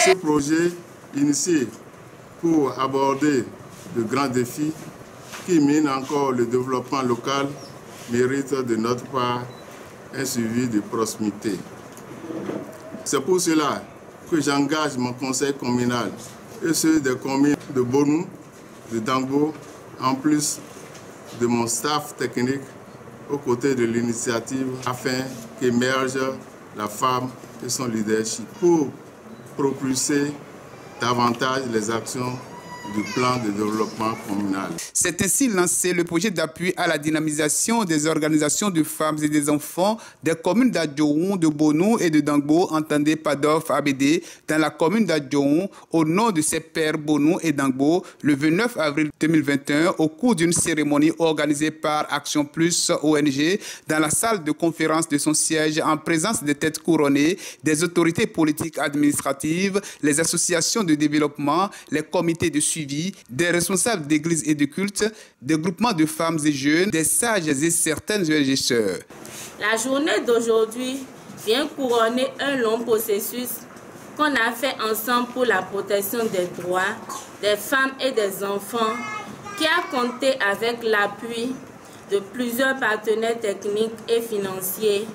Ce projet, initié pour aborder de grands défis qui minent encore le développement local, mérite de notre part un suivi de proximité. C'est pour cela que j'engage mon conseil communal et ceux des communes de Bonou, de Dangbo, en plus de mon staff technique aux côtés de l'initiative afin qu'émerge la femme et son leadership pour propulser davantage les actions du plan de développement communal. C'est ainsi lancé le projet d'appui à la dynamisation des organisations de femmes et des enfants des communes d'Adjoun, de Bonou et de Dangbo, entendez Padof ABD, dans la commune d'Adjoun, au nom de ses pères Bonou et Dangbo, le 29 avril 2021, au cours d'une cérémonie organisée par Action Plus ONG, dans la salle de conférence de son siège, en présence des têtes couronnées, des autorités politiques administratives, les associations de développement, les comités de suivi, des responsables d'églises et de cultes, des groupements de femmes et jeunes, des sages et certaines ONG. La journée d'aujourd'hui vient couronner un long processus qu'on a fait ensemble pour la protection des droits des femmes et des enfants, qui a compté avec l'appui de plusieurs partenaires techniques et financiers,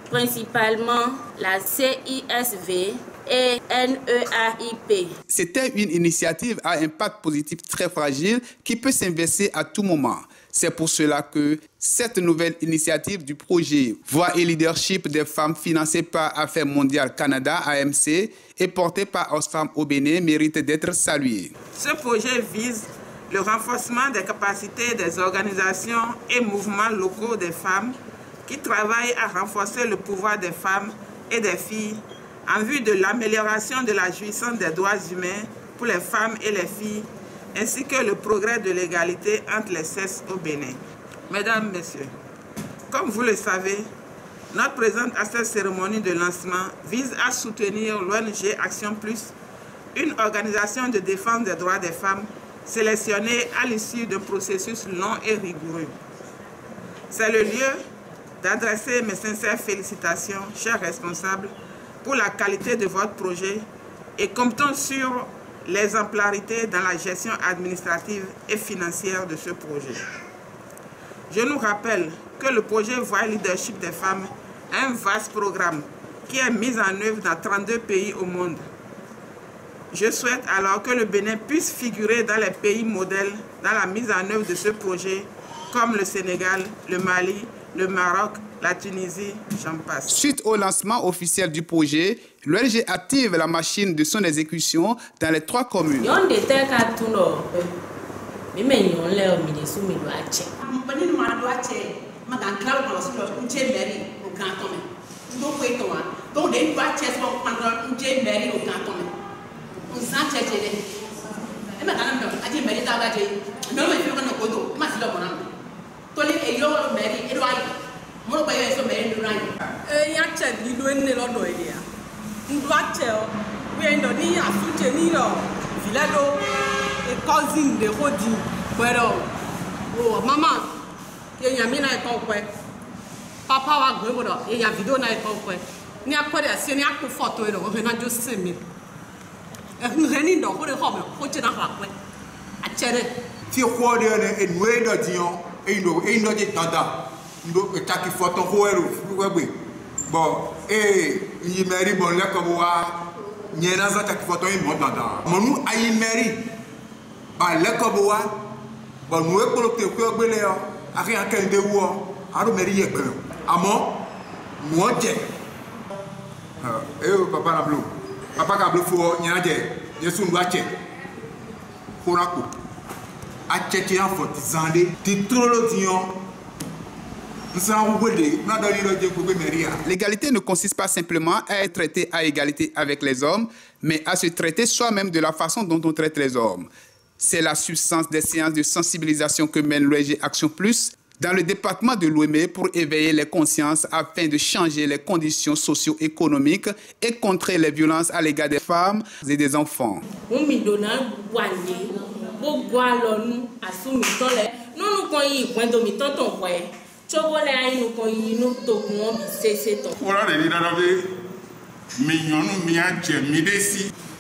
principalement la CISV et NEAIP. C'était une initiative à impact positif très fragile qui peut s'inverser à tout moment. C'est pour cela que cette nouvelle initiative du projet Voix et Leadership des femmes financée par Affaires mondiales Canada, AMC, et portée par Oxfam au Bénin mérite d'être saluée. Ce projet vise le renforcement des capacités des organisations et mouvements locaux des femmes qui travaillent à renforcer le pouvoir des femmes et des filles en vue de l'amélioration de la jouissance des droits humains pour les femmes et les filles, ainsi que le progrès de l'égalité entre les sexes au Bénin. Mesdames, Messieurs, comme vous le savez, notre présence à cette cérémonie de lancement vise à soutenir l'ONG Action Plus, une organisation de défense des droits des femmes sélectionnée à l'issue d'un processus long et rigoureux. C'est le lieu d'adresser mes sincères félicitations, chers responsables, pour la qualité de votre projet et comptons sur l'exemplarité dans la gestion administrative et financière de ce projet. Je nous rappelle que le projet Voix Leadership des femmes est un vaste programme qui est mis en œuvre dans 32 pays au monde. Je souhaite alors que le Bénin puisse figurer dans les pays modèles dans la mise en œuvre de ce projet, comme le Sénégal, le Mali, le Maroc, la Tunisie, j'en passe. Suite au lancement officiel du projet, l'ONG active la machine de son exécution dans les 3 communes. L'égalité ne consiste pas simplement à être traité à égalité avec les hommes, mais à se traiter soi-même de la façon dont on traite les hommes. C'est la substance des séances de sensibilisation que mène l'ONG Action Plus dans le département de l'Ouémé pour éveiller les consciences afin de changer les conditions socio-économiques et contrer les violences à l'égard des femmes et des enfants.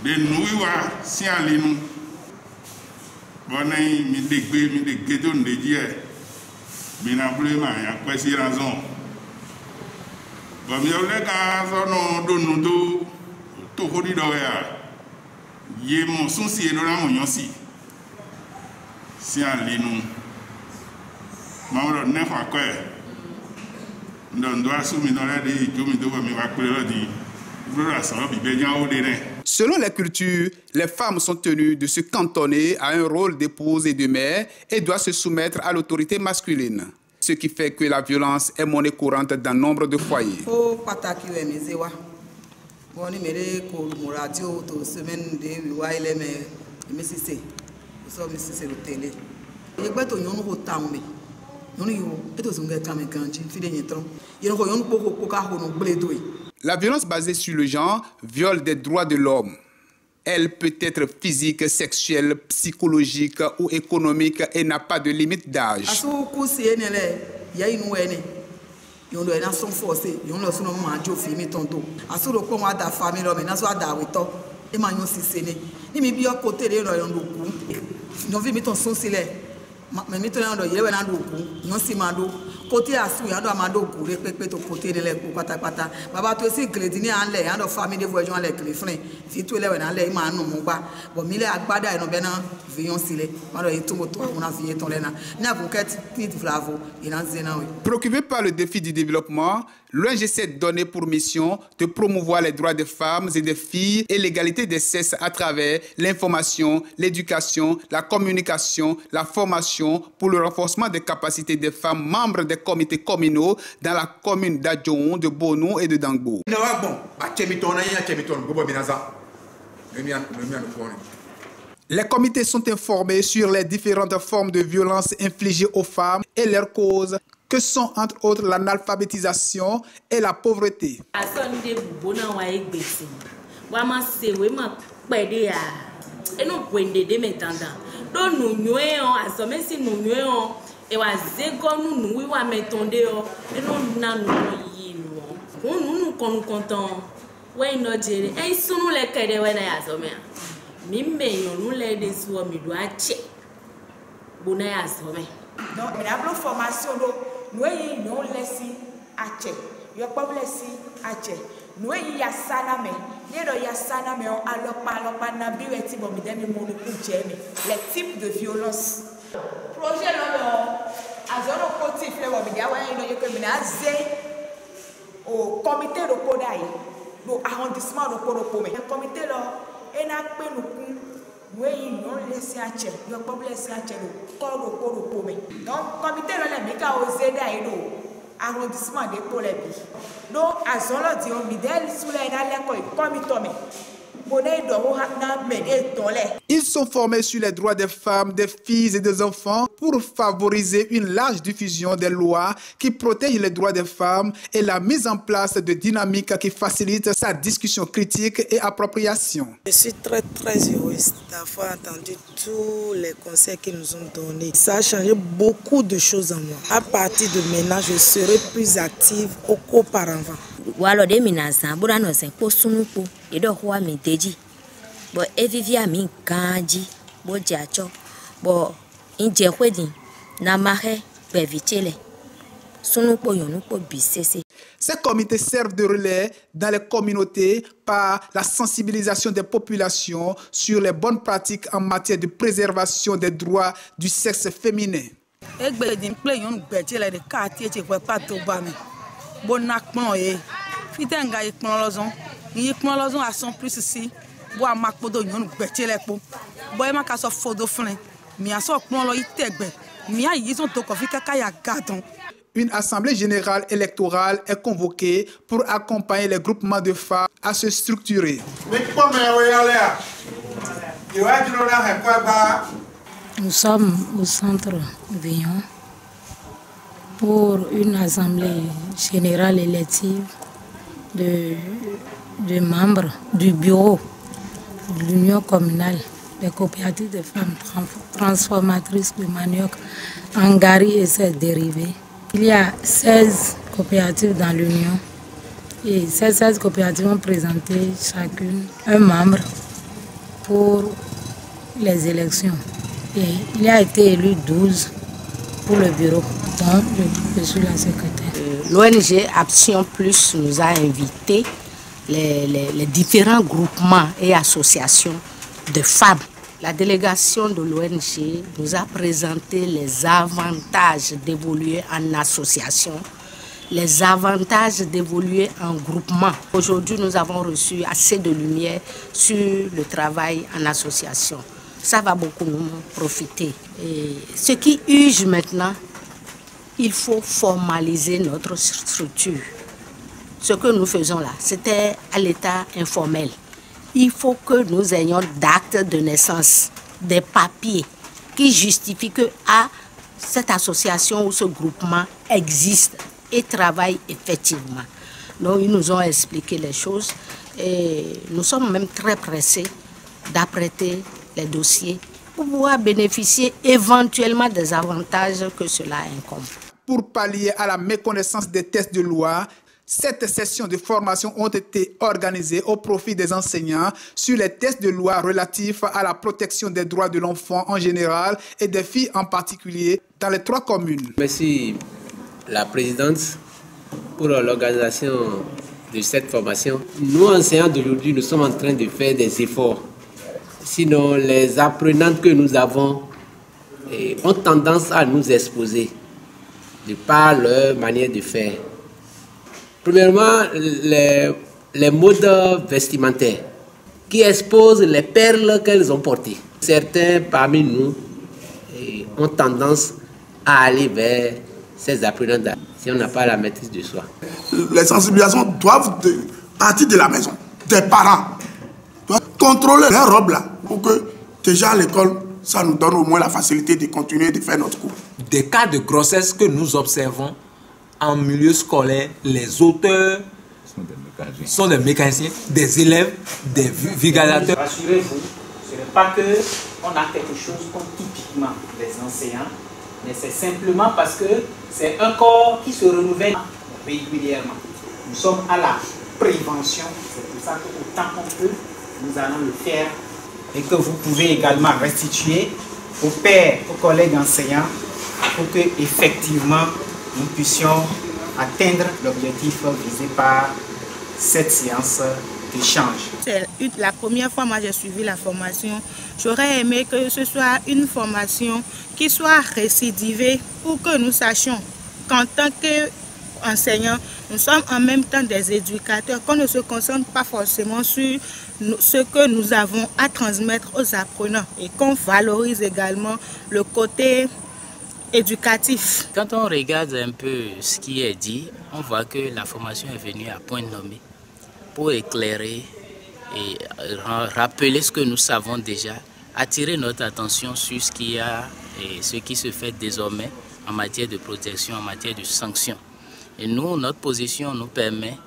de nouiwa si alinu bonai mi de gedon de die mina blema ya kwesi razon bon mi ole ka so no do nu do to hodi do ya ye mo sun si e do la mo yan si alinu ma ro ne fa ko e ndo asumi no la de jomi do mi wa pe lo di. Selon les cultures, les femmes sont tenues de se cantonner à un rôle d'épouse et de mère et doivent se soumettre à l'autorité masculine. Ce qui fait que la violence est monnaie courante dans nombre de foyers. La violence basée sur le genre viole des droits de l'homme. Elle peut être physique, sexuelle, psychologique ou économique et n'a pas de limite d'âge. Côté asu yando amando kure pepe to côté de le pata pata baba to si gledini anle yando famille de voyons le clefrin fi to le na le ma nu mu gba bo mi le agbada eno be na vion sile ma do eto mo to una vie ton le na na buket ni flavo ina zena oui. Préoccupé par le défi du développement, l'ONG s'est donné pour mission de promouvoir les droits des femmes et des filles et l'égalité des sexes à travers l'information, l'éducation, la communication, la formation pour le renforcement des capacités des femmes membres des comités communaux dans la commune d'Adjoun, de Bonou et de Dangbo. Les comités sont informés sur les différentes formes de violence infligées aux femmes et leurs causes, que sont entre autres l'analphabétisation et la pauvreté. Donc, il y a une formation, nous avons laissé à Tché, nous avons laissé à Tché. Nous avons laissé à Saname, nous avons laissé à Saname, les types de violence. Projet au comité de Kodaï, l'arrondissement de Kodopome. Le comité est là, nous avons laissé à Tché, nous avons laissé à Tché, donc le comité est arrondissement de Polébi. Donc, à Zolo, on midel sous les comité. Ils sont formés sur les droits des femmes, des filles et des enfants pour favoriser une large diffusion des lois qui protègent les droits des femmes et la mise en place de dynamiques qui facilitent sa discussion critique et appropriation. Je suis très heureuse d'avoir entendu tous les conseils qu'ils nous ont donnés. Ça a changé beaucoup de choses en moi. À partir de maintenant, je serai plus active qu'auparavant. Walo de minasa burano se ko sunupo edo ho mi deji bo evivia mi kanji bo jacho bo inje kwedin na mahe bevichele sunupo yonupo bisese. Ces comités servent de relais dans les communautés par la sensibilisation des populations sur les bonnes pratiques en matière de préservation des droits du sexe féminin. Bonakpon e fitenga ikpolozon ni ikpolozon ason plus ici bo amakpodo yon gbetelepo bo e maka so fodo frin mi aso kpon lo itegbe mi ayi son to kofi kaka ya gadon. Une assemblée générale électorale est convoquée pour accompagner les groupements de femmes à se structurer. Nous sommes au centre Vion pour une assemblée générale élective de membres du bureau de l'Union communale des coopératives de femmes transformatrices de manioc, Angari et ses dérivés. Il y a 16 coopératives dans l'Union et ces 16 coopératives ont présenté chacune un membre pour les élections. Et il a été élu 12 pour le bureau, donc je suis la secrétaire. L'ONG Action Plus nous a invités, les différents groupements et associations de femmes. La délégation de l'ONG nous a présenté les avantages d'évoluer en association, les avantages d'évoluer en groupement. Aujourd'hui, nous avons reçu assez de lumière sur le travail en association. Ça va beaucoup nous profiter. Et ce qui urge maintenant, il faut formaliser notre structure. Ce que nous faisons là, c'était à l'état informel. Il faut que nous ayons d'actes de naissance, des papiers qui justifient que cette association ou ce groupement existe et travaille effectivement. Donc ils nous ont expliqué les choses et nous sommes même très pressés d'apprêter les dossiers pour pouvoir bénéficier éventuellement des avantages que cela incombe. Pour pallier à la méconnaissance des textes de loi, 7 sessions de formation ont été organisées au profit des enseignants sur les textes de loi relatifs à la protection des droits de l'enfant en général et des filles en particulier dans les 3 communes. Merci la présidente pour l'organisation de cette formation. Nous, enseignants d'aujourd'hui, nous sommes en train de faire des efforts. Sinon, les apprenantes que nous avons ont tendance à nous exposer de par leur manière de faire. Premièrement, les modes vestimentaires qui exposent les perles qu'elles ont portées. Certains parmi nous ont tendance à aller vers ces apprenants si on n'a pas la maîtrise de soi. Les sensibilisations doivent partir de la maison, des parents. Doivent contrôler leurs robes là pour que déjà à l'école, ça nous donne au moins la facilité de continuer de faire notre cours. Des cas de grossesse que nous observons en milieu scolaire, les auteurs sont des mécaniciens, des élèves, des vulgarisateurs. Rassurez-vous, ce n'est pas qu'on a quelque chose comme typiquement les enseignants, mais c'est simplement parce que c'est un corps qui se renouvelle régulièrement. Nous sommes à la prévention, c'est pour ça qu'autant qu'on peut, nous allons le faire et que vous pouvez également restituer aux pairs, aux collègues enseignants pour que effectivement nous puissions atteindre l'objectif visé par cette séance d'échange. C'est la première fois que j'ai suivi la formation. J'aurais aimé que ce soit une formation qui soit récidivée pour que nous sachions qu'en tant qu'enseignants, nous sommes en même temps des éducateurs, qu'on ne se concentre pas forcément sur ce que nous avons à transmettre aux apprenants et qu'on valorise également le côté éducatif. Quand on regarde un peu ce qui est dit, on voit que la formation est venue à point nommé pour éclairer et rappeler ce que nous savons déjà, attirer notre attention sur ce qu'il y a et ce qui se fait désormais en matière de protection, en matière de sanctions. Et nous, notre position nous permet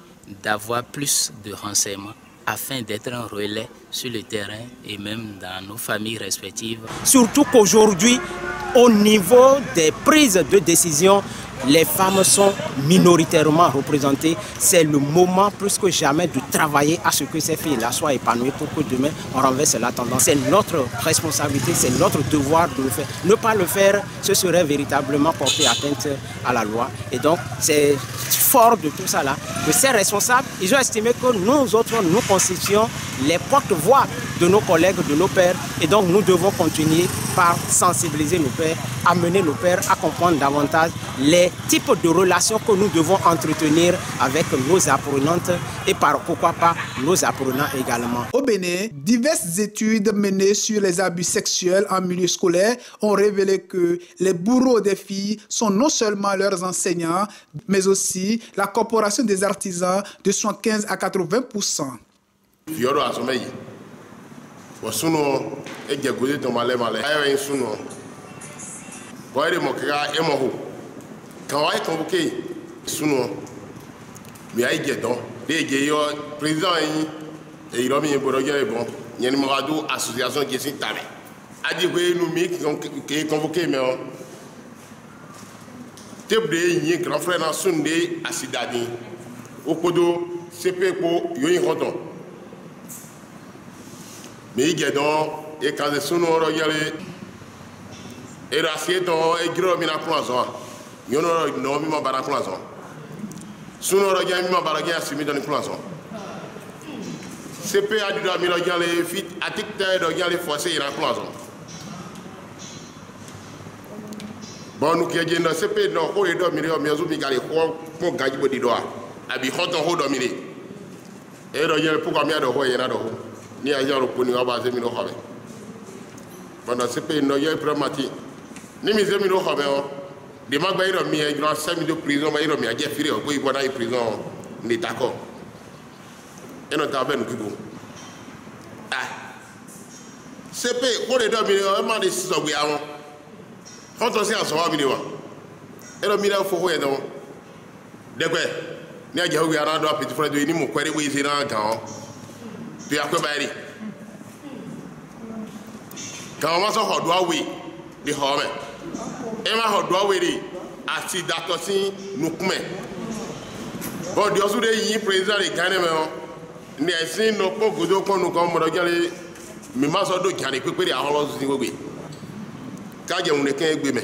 d'avoir plus de renseignements afin d'être un relais sur le terrain et même dans nos familles respectives. Surtout qu'aujourd'hui, au niveau des prises de décision, les femmes sont minoritairement représentées. C'est le moment plus que jamais de travailler à ce que ces filles-là soient épanouies pour que demain on renverse la tendance. C'est notre responsabilité, c'est notre devoir de le faire. Ne pas le faire, ce serait véritablement porter atteinte à la loi. Et donc, c'est fort de tout ça là, que ces responsables, ils ont estimé que nous autres, nous constituons les porte-voix de nos collègues, de nos pairs. Et donc, nous devons continuer par sensibiliser nos pairs, amener nos pairs à comprendre davantage les types de relations que nous devons entretenir avec nos apprenantes et pourquoi pas nos apprenants également. Au Bénin, diverses études menées sur les abus sexuels en milieu scolaire ont révélé que les bourreaux des filles sont non seulement leurs enseignants, mais aussi la corporation des artisans de 75 à 80%. Quand on est convoqué, mais il y a des présidents et il a mis un bon, il y a une association qui est tarée. A dit que nous qui est convoqué, mais on il y a un grand frère dans son nez à Sidani. Au Kodo, c'est peu pour y Mais il y a donc, et quand ils sont regardés, et racier donc, et gros, mina cloison. Il y a non, mi ma bara cloison. Sono regardés, mi ma bara qui a simi dans les cloisons. CP a dû dormir regardés, fit, à tic-tac, regardés, forcés, il y a cloison. Bon, nous qui avons CP, non, on est dormi, mais on a gagné pour gagner des doigts. Abi hoton ho dominer. Et regardez pourquoi il y a de ho, il y a de ho. Ni à y a le poni à base de mino habe. Pendant CP, non, il y a un problématique. Ni mes amis no habe, des mags baïro mi, il y a 5 minutes de prison, mais il y a un Jeffrey, pour y voir une prison, n'est d'accord. Et notre avenue qui vous. Ah. CP, on est dormi, on m'a dit si ça vous y a. Quand on s'est en soi, il y a. Et le milieu, il faut y donc. D'accord. Ni a jahu yara do petit frère do ni mo kwere we zira gan bi akobari kan ma so hodo awe di home e ma hodo awe ri ati dato sin nukume bo di osu de yin president de Ghana me o ni esin no po godo kon nu kon mo do jale mi ma so do jare pepere aholo sin gbegbe ka je un ne kan egbe me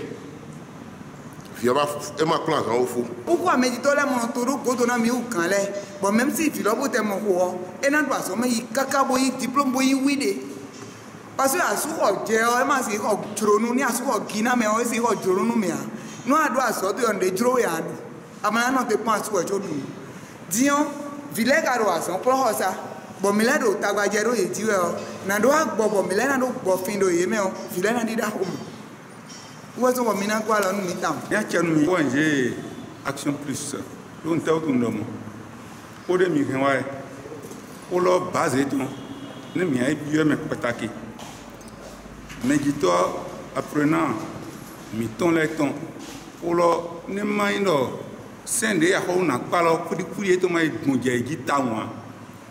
pourquoi méditer les montoro godona mi ou kan le bon même si filobo te mo ko e na do aso me yi kaka bo yi diplôme bo yi wide parce que asu ko je o e ma si ko dronu ni asu ko gina me o si ko dronu me a no ado aso to on de dro ya do amana no te pan asu o jo du dion vile garo aso pro hosa bon mi le do tagbajero e jiwe o na do agbo bon mi le na do gbo fin do ye me o vile na di da home. Où est-ce qu'on m'a quoi là nous mettons? Il y a une ONG Action Plus. On t'a tout nommé. Au début, on l'a basé tout. Ne m'y a eu mes pataqués. Mais dis-toi, apprenant, mettons les temps. On l'a ne m'a eu non. C'est des à on a pas là pour dire courir tout ma mondial guitare moi.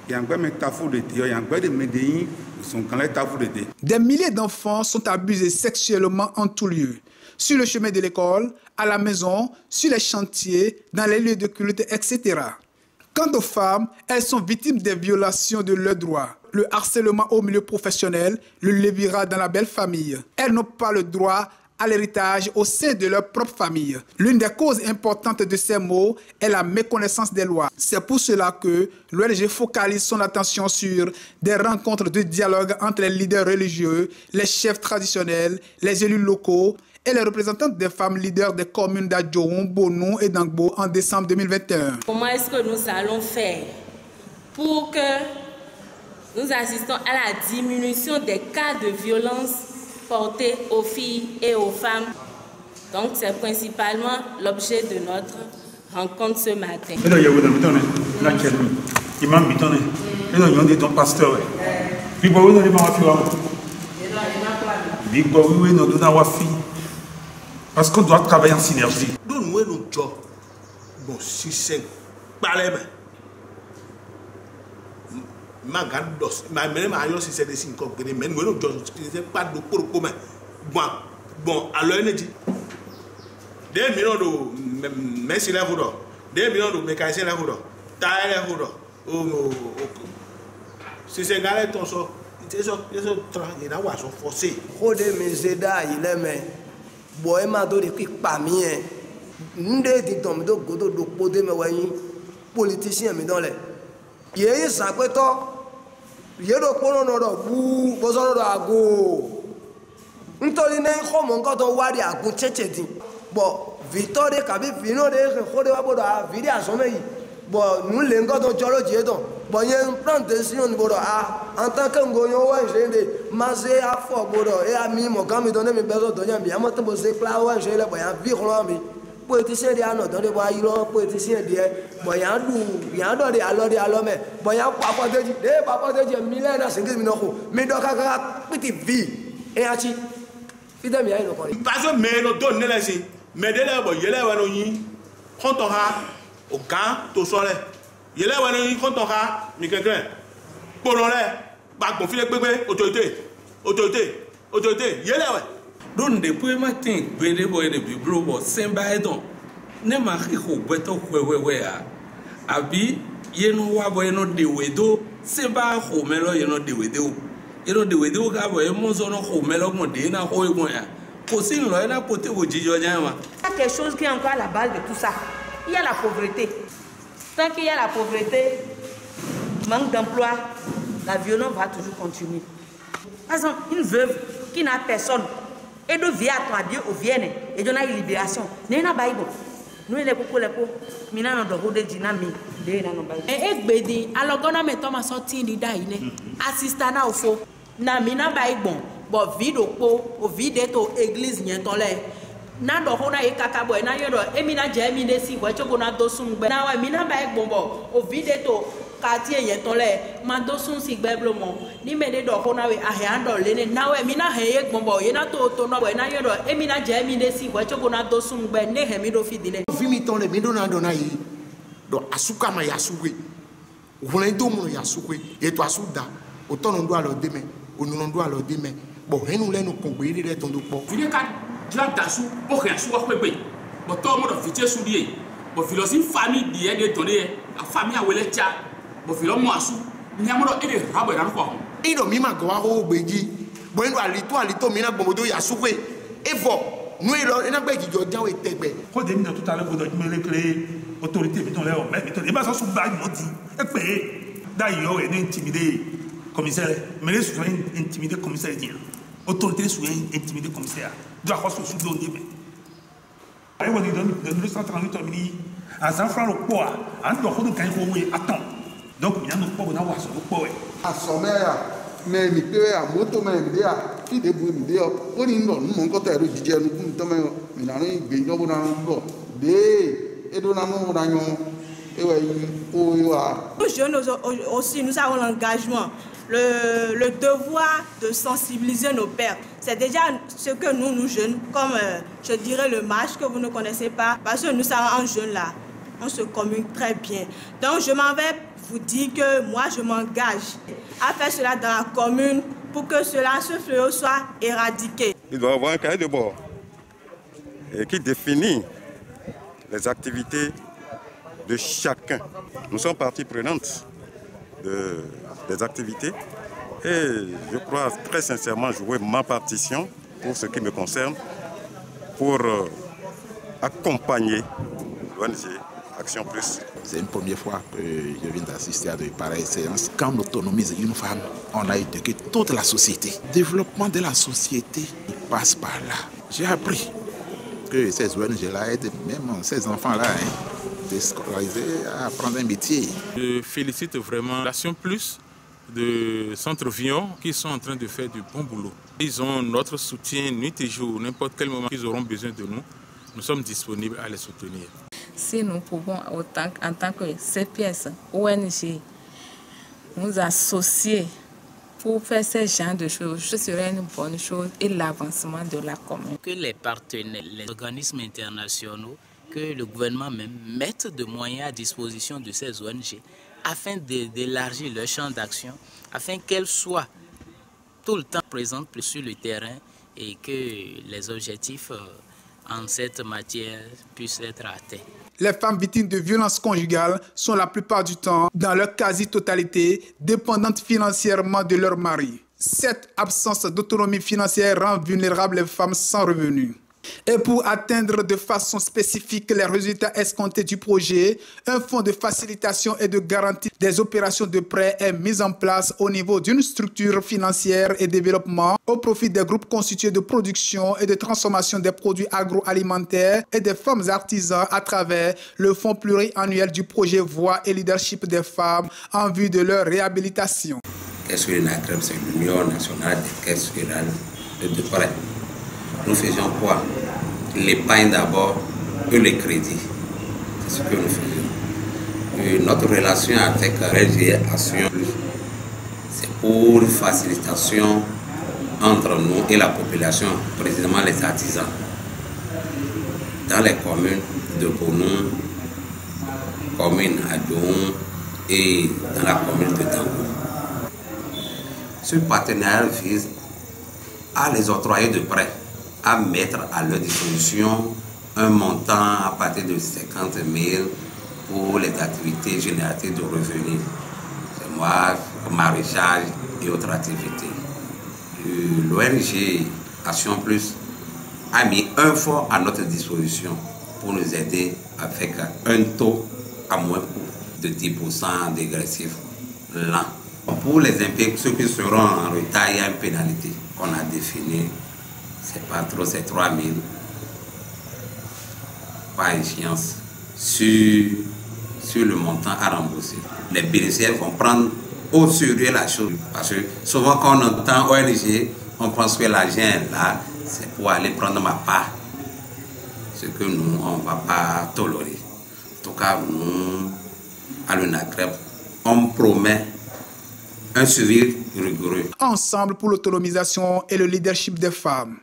Il y a un peu de métaphore de Dieu, il y a un peu de médailles. Des milliers d'enfants sont abusés sexuellement en tout lieu. Sur le chemin de l'école, à la maison, sur les chantiers, dans les lieux de culte, etc. Quant aux femmes, elles sont victimes des violations de leurs droits. Le harcèlement au milieu professionnel, le lévirat dans la belle famille. Elles n'ont pas le droit à l'héritage au sein de leur propre famille. L'une des causes importantes de ces maux est la méconnaissance des lois. C'est pour cela que l'ONG focalise son attention sur des rencontres de dialogue entre les leaders religieux, les chefs traditionnels, les élus locaux et les représentants des femmes leaders des communes d'Adjoun, Bonou et Dangbo en décembre 2021. Comment est-ce que nous allons faire pour que nous assistons à la diminution des cas de violence portés aux filles et aux femmes? Donc c'est principalement l'objet de notre rencontre ce matin. Parce qu'on doit travailler en synergie. Nous avons un job. Bon, si c'est pas les mains. Ma garde d'os. Ma mère m'a dit si c'est des signes concrets. Mais nous avons un job. C'est pas de pour commun. Bon, alors elle dit 2 millions de messi là vous 2 millions de mécaniciens là vous taille là vous si c'est galère ton so c'est ça il a wa so forcé rode mezeda il aime boy ma do de qui parmi ndé dit tom do godo do podé me wayin politicien me dans les yeye sakweto yedo kono no do bu bozo do ago ntori ne khomo nko to wari agun cheche din bo victoire kabi fino de khode wa bodo a viri asome yi bo nu le nko to jolo je don bo yen plan décision bodo a en tant que ngoyo wa jende maze a fo bodo e a mi mo kan mi don mi bezo do yan bi amo to bo se pla wa jele bo yan vi kholo mi politicien de ano don de bo ayiro politicien de bo yan do de alo me bo yan pa deji de pa deji million na singi mi no ko mi do ka piti vi e a chi parce que mais nous donne les si mais de là bon yele wa no yin quand on a au camp to so le yele wa no yin quand on a mi quelqu'un pour le ba conflit gbegbe autorité yele wa don depuis matin bende boy de biblo bo semba edon ne ma ko beto we a abi yenu wa boy no de wedo semba ko melo yeno de wedo et donc de wedo ka bo e mon zono ko melo mo de na ko e mo ya ko sin lo na pote wo jijo nyama. Il y a quelque chose qui est encore à la base de tout ça. Il y a la pauvreté. Tant qu'il y a la pauvreté, manque d'emploi, la violence va toujours continuer. Par exemple, une veuve qui n'a personne et de vie à ton adieu au Vienne et de la libération. N'est pas bon. Nous les coco les co, mina no dogo de dynamique, de na no baï. Et gbedi, alors qu'on a mettons ma sortie de daïne, assistant au faux. Na mina baï bon, bon vide au vide to église nientolé. Na do hona e kaka boy na yodo emina jemi de si wa choko na do sun gbe na wa mina ba e gbonbo o vide to quartier yen ton le ma do sun si gbe blomo ni me de do hona we a he ando le na wa mina he e gbonbo ye na to no boy na yodo emina jemi de si wa choko na do sun gbe ne he mi do fidile vimi ton le mi do na do na yi do asuka ma yasuwe o le do mo yasuwe e to asuda o to no do alo de me o no do alo de me bo henu le no kon gbe ri re ton do po Jila dasu o kɛ suwa kpekpe bɔn tɔw mo dɔ fitie su di ye bɔn filosi famille di yɛ de tɔn de ye a famille a wele ca bɔn filo mo asu nyamɔ dɔ e de ha bɔ yɛrɛ kɔ. e dɔ mi ma gɔ wa ko gbeji bɔn e do alito mi na gbɔmɔdo yasuwe e fɔ nu e lɔ e na gbɛ jijɔ diyawo e tɛ gbɛ. ko de mi na tuta ale ko dɔ jumɛn kele autorité mi tɔn lɛ o mɛ mi tɔn e b'a sɔ su ba ɲɔ di e kpe da yi yɔ ye ne intimidé commissaire mais ne su fɛ intimidé commissaire diyan autorité su intimidé commissaire. De la façon sous l'eau, mais on dit de 238 minutes à 100 francs le poids, en dehors de quand il faut attendre. Donc, il y a nos pauvres dans le poids. À sommet, mais il peut y avoir moto, mais il y a qui débrouille, il y a pour une bonne, mon côté de DJ, nous pouvons tomber, mais là, il y a un peu de et de l'amour dans nous jeunes aussi, nous avons l'engagement, le devoir de sensibiliser nos pères. C'est déjà ce que nous jeunes, comme je dirais le match que vous ne connaissez pas, parce que nous sommes en jeunes là, on se communique très bien. Donc je m'en vais vous dire que moi je m'engage à faire cela dans la commune pour que ce fléau soit éradiqué. Il doit y avoir un cahier de bord qui définit les activités de chacun. Nous sommes partie prenante des activités et je crois très sincèrement jouer ma partition pour ce qui me concerne pour accompagner l'ONG Action Plus. C'est une première fois que je viens d'assister à de pareilles séances. Quand on autonomise une femme, on a éduqué toute la société. Le développement de la société, il passe par là. J'ai appris que ces ONG-là aident même ces enfants-là déscolarisés à apprendre un métier. Je félicite vraiment l'Action Plus de Centre Vion qui sont en train de faire du bon boulot. Ils ont notre soutien nuit et jour, n'importe quel moment qu'ils auront besoin de nous. Nous sommes disponibles à les soutenir. Si nous pouvons, en tant que CPS, ONG, nous associer pour faire ce genre de choses, ce serait une bonne chose et l'avancement de la commune. Que les partenaires, les organismes internationaux, que le gouvernement même mette de moyens à disposition de ces ONG afin d'élargir leur champ d'action, afin qu'elles soient tout le temps présentes sur le terrain et que les objectifs en cette matière puissent être atteints. Les femmes victimes de violences conjugales sont la plupart du temps, dans leur quasi-totalité, dépendantes financièrement de leur mari. Cette absence d'autonomie financière rend vulnérables les femmes sans revenus. Et pour atteindre de façon spécifique les résultats escomptés du projet, un fonds de facilitation et de garantie des opérations de prêt est mis en place au niveau d'une structure financière et développement au profit des groupes constitués de production et de transformation des produits agroalimentaires et des femmes artisans à travers le fonds pluriannuel du projet Voix et Leadership des femmes en vue de leur réhabilitation. Qu'est-ce que l'UNACREM, c'est l'Union nationale des caisses rurales de prêt. Nous faisions quoi? L'épargne d'abord et le crédit. C'est ce que nous faisions. Et notre relation avec LG Action, c'est pour facilitation entre nous et la population, précisément les artisans. Dans les communes de Bonou, commune à Djoun et dans la commune de Dangou. Ce partenariat vise à les octroyer de prêts, à mettre à leur disposition un montant à partir de 50 000 pour les activités génératrices de revenus. C'est moi, maraîchage et autres activités. l'ONG Action Plus a mis un fonds à notre disposition pour nous aider avec un taux à moins de 10% dégressif l'an. Pour les impayés, ceux qui seront en retard, il y a une pénalité qu'on a définie. C'est pas trop, c'est 3 000 par échéance sur le montant à rembourser. Les bénéficiaires vont prendre au sérieux la chose. Parce que souvent quand on entend ONG, on pense que l'argent est là, c'est pour aller prendre ma part. Ce que nous, on ne va pas tolérer. En tout cas, nous, à l'UNACREP, on promet un suivi rigoureux. Ensemble pour l'autonomisation et le leadership des femmes.